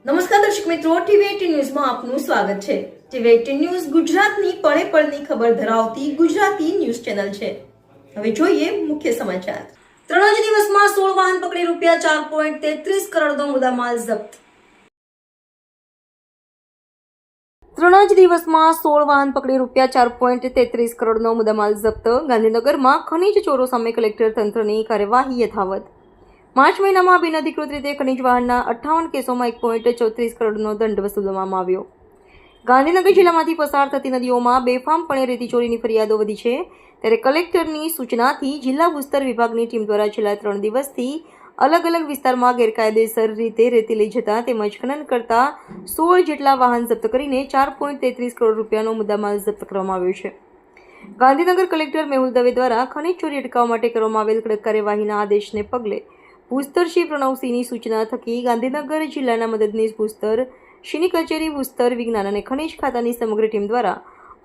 નમસ્કાર દર્શક મિત્રો, ટીવી18 ન્યૂઝમાં આપનું સ્વાગત છે। ટીવી18 ન્યૂઝ ગુજરાતની પળે પળની ખબર ધરાવતી ગુજરાતી ન્યૂઝ ચેનલ છે। હવે જોઈએ મુખ્ય સમાચાર। 3 જ દિવસમાં 16 વાહન પકડી રૂપિયા 4.33 કરોડનો મુદ્દામાલ જપ્ત। 3 જ દિવસમાં 16 વાહન પકડી રૂપિયા 4.33 કરોડનો મુદ્દામાલ જપ્ત। ગાંધીનગરમાં ખનીજ ચોરો સામે કલેક્ટર તંત્રની કાર્યવાહી યથાવત। માર્ચ મહિનામાં બિનઅધિકૃત રીતે ખનીજ વાહનના 58 કેસોમાં 1.34 કરોડનો દંડ વસૂલવામાં આવ્યો। ગાંધીનગર જિલ્લામાંથી પસાર થતી નદીઓમાં બેફામપણે રેતી ચોરીની ફરિયાદો વધી છે, ત્યારે કલેક્ટરની સૂચનાથી જિલ્લા ભૂસ્તર વિભાગની ટીમ દ્વારા છેલ્લા 3 દિવસથી અલગ અલગ વિસ્તારમાં ગેરકાયદેસર રીતે રેતી લઈ જતા તેમજ ખનન કરતા 16 જેટલા વાહન જપ્ત કરીને 4.33 કરોડ રૂપિયાનો મુદ્દામાલ જપ્ત કરવામાં આવ્યો છે। ગાંધીનગર કલેક્ટર મેહુલ દવે દ્વારા ખનીજ ચોરી અટકાવવા માટે કરવામાં આવેલ કડક કાર્યવાહીના આદેશને પગલે ભૂસ્તર શ્રી પ્રણવસિંહની સૂચના થકી ગાંધીનગર જિલ્લાના મદદનીશ ભૂસ્તર શ્રીની કચેરી ભૂસ્તર વિજ્ઞાન અને ખનીજ ખાતાની સમગ્ર ટીમ દ્વારા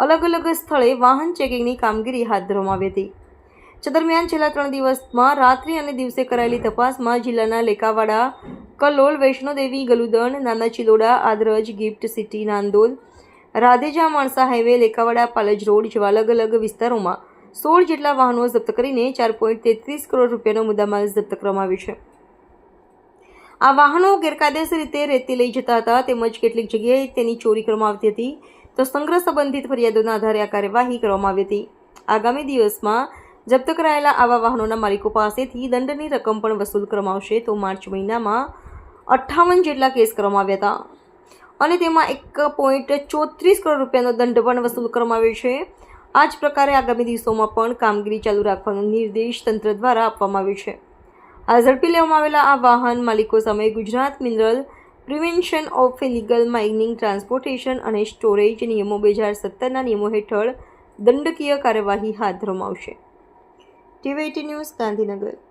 અલગ અલગ સ્થળે વાહન ચેકિંગની કામગીરી હાથ ધરવામાં આવી હતી। દરમિયાન છેલ્લા 3 દિવસમાં રાત્રિ અને દિવસે કરાયેલી તપાસમાં જિલ્લાના લેકાવાડા, Kalol, Vaishnodevi, Galudan, Nana Chiloda, Adraj, gift city, Nandol, Radheja, Mansa highway, Lekawada, Palaj road જેવા અલગ અલગ વિસ્તારોમાં 16 જેટલા વાહનો જપ્ત કરીને 4.33 કરોડ રૂપિયાનો મુદ્દામાલ જપ્ત કરવામાં આવ્યો છે। આ વાહનો ગેરકાયદેસર રીતે રેતી લઈ જતા હતા તેમજ કેટલીક જગ્યાએ તેની ચોરી કરવામાં આવતી હતી, તો સંગ્રહ સંબંધિત ફરિયાદોના આધારે આ કાર્યવાહી કરવામાં આવી હતી। આગામી દિવસમાં જપ્ત કરાયેલા આવા વાહનોના માલિકો પાસેથી દંડની રકમ પણ વસૂલ કરવામાં આવશે। તો માર્ચ મહિનામાં 58 જેટલા કેસ કરવામાં આવ્યા હતા અને તેમાં 1.34 કરોડ રૂપિયાનો દંડ પણ વસૂલ કરવામાં આવ્યો છે। આ જ પ્રકારે આગામી દિવસોમાં પણ કામગીરી ચાલુ રાખવાનો નિર્દેશ તંત્ર દ્વારા આપવામાં આવ્યો છે। આ ઝડપી લેવામાં આવેલા આ વાહન માલિકો સામે Gujarat mineral prevention of illegal mining, transportation અને સ્ટોરેજ નિયમો 2017ના નિયમો હેઠળ દંડકીય કાર્યવાહી હાથ ધરવામાં આવશે। ટીવી18 ન્યૂઝ, ગાંધીનગર।